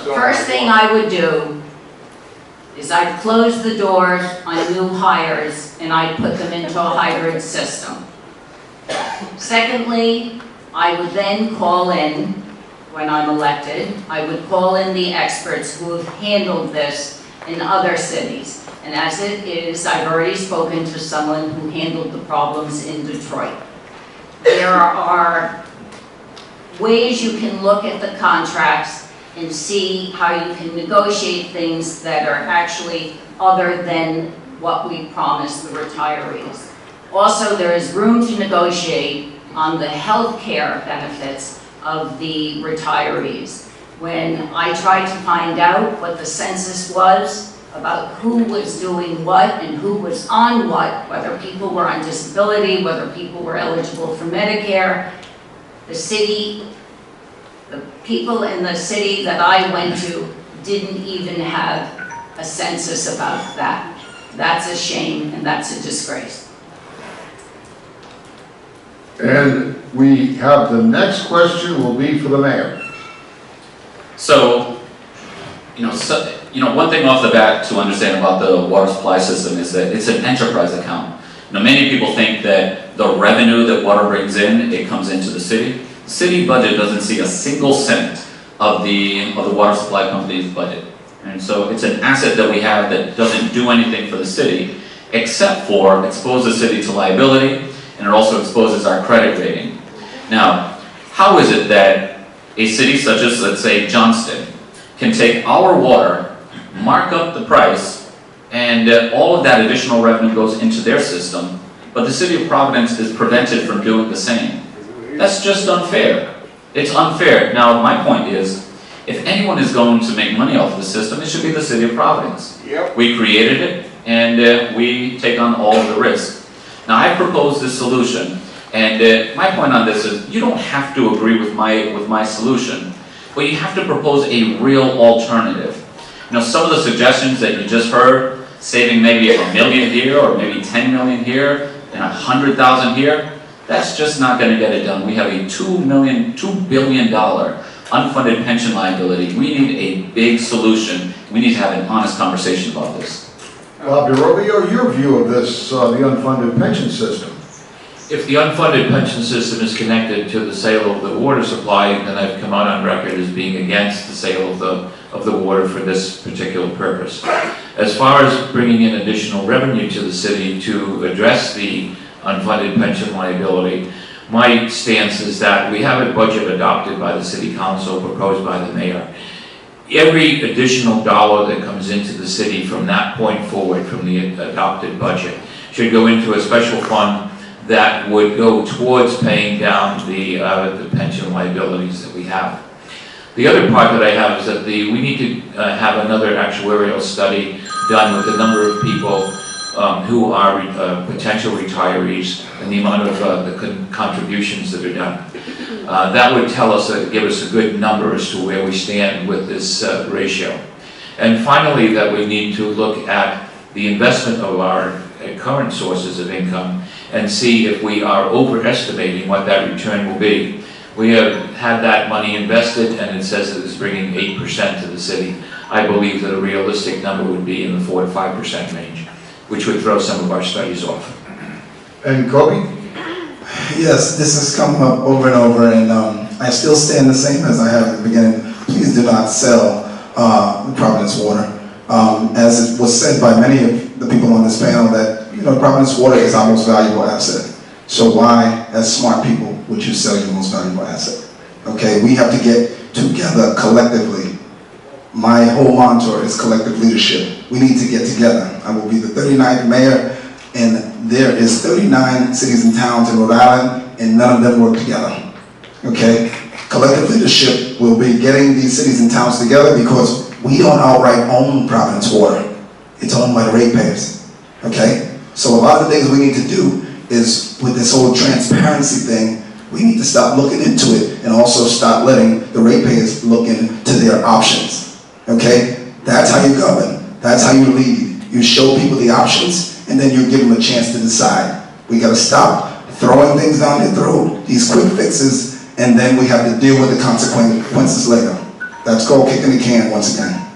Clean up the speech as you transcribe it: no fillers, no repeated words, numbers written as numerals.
First thing I would do is I'd close the doors on new hires and I'd put them into a hybrid system. Secondly, I would then call in, when I'm elected, I would call in the experts who have handled this in other cities. And as it is, I've already spoken to someone who handled the problems in Detroit. There are ways you can look at the contracts and see how you can negotiate things that are actually other than what we promised the retirees. Also, there is room to negotiate on the health care benefits of the retirees. When I tried to find out what the census was about who was doing what and who was on what, whether people were on disability, whether people were eligible for Medicare, the people in the city that I went to didn't even have a census about that. That's a shame and that's a disgrace. And we have the next question will be for the mayor. So, one thing off the bat to understand about the water supply system is that it's an enterprise account. Many people think that the revenue that water brings in, it comes into the city. The city budget doesn't see a single cent of the water supply company's budget. And so it's an asset that we have that doesn't do anything for the city, except for expose the city to liability, and it also exposes our credit rating. Now, how is it that a city such as, let's say, Johnston, can take our water, mark up the price, and all of that additional revenue goes into their system, but the city of Providence is prevented from doing the same? That's just unfair. It's unfair. Now, my point is, if anyone is going to make money off of the system, it should be the city of Providence. Yep. We created it, and we take on all of the risk. Now, I propose this solution, and my point on this is, you don't have to agree with my solution, but you have to propose a real alternative. Some of the suggestions that you just heard, saving maybe $1 million here, or maybe $10 million here, and $100,000 here, that's just not going to get it done. We have a $2 billion unfunded pension liability. We need a big solution. We need to have an honest conversation about this. Bob DeRobio, your view of this, the unfunded pension system? If the unfunded pension system is connected to the sale of the water supply, then I've come out on record as being against the sale of the water for this particular purpose. As far as bringing in additional revenue to the city to address the unfunded pension liability, my stance is that we have a budget adopted by the City Council, proposed by the mayor. Every additional dollar that comes into the city from that point forward, from the adopted budget, should go into a special fund that would go towards paying down the pension liabilities that we have. The other part that I have is that we need to have another actuarial study done with the number of people who are potential retirees and the amount of the contributions that are done. That would tell us, give us a good number as to where we stand with this ratio. And finally, that we need to look at the investment of our current sources of income and see if we are overestimating what that return will be. We have had that money invested and it says that it's bringing 8% to the city. I believe that a realistic number would be in the 4 to 5% range, which would throw some of our studies off. And Kobe? Yes, this has come up over and over, and I still stand the same as I have at the beginning. Please do not sell Providence Water. As it was said by many of the people on this panel, that Providence Water is our most valuable asset. So why, as smart people, would you sell your most valuable asset? Okay, we have to get together collectively. My whole mantra is collective leadership. We need to get together. I will be the 39th mayor, and there is 39 cities and towns in Rhode Island, and none of them work together. Okay? Collective leadership will be getting these cities and towns together because we don't outright own Providence Water. It's owned by the ratepayers. Okay? So a lot of the things we need to do is, with this whole transparency thing, we need to stop looking into it and also stop letting the ratepayers look into their options. Okay? That's how you govern. That's how you lead. You show people the options, and then you give them a chance to decide. We got to stop throwing things down their throat, these quick fixes, and then we have to deal with the consequences later. That's called kicking the can once again.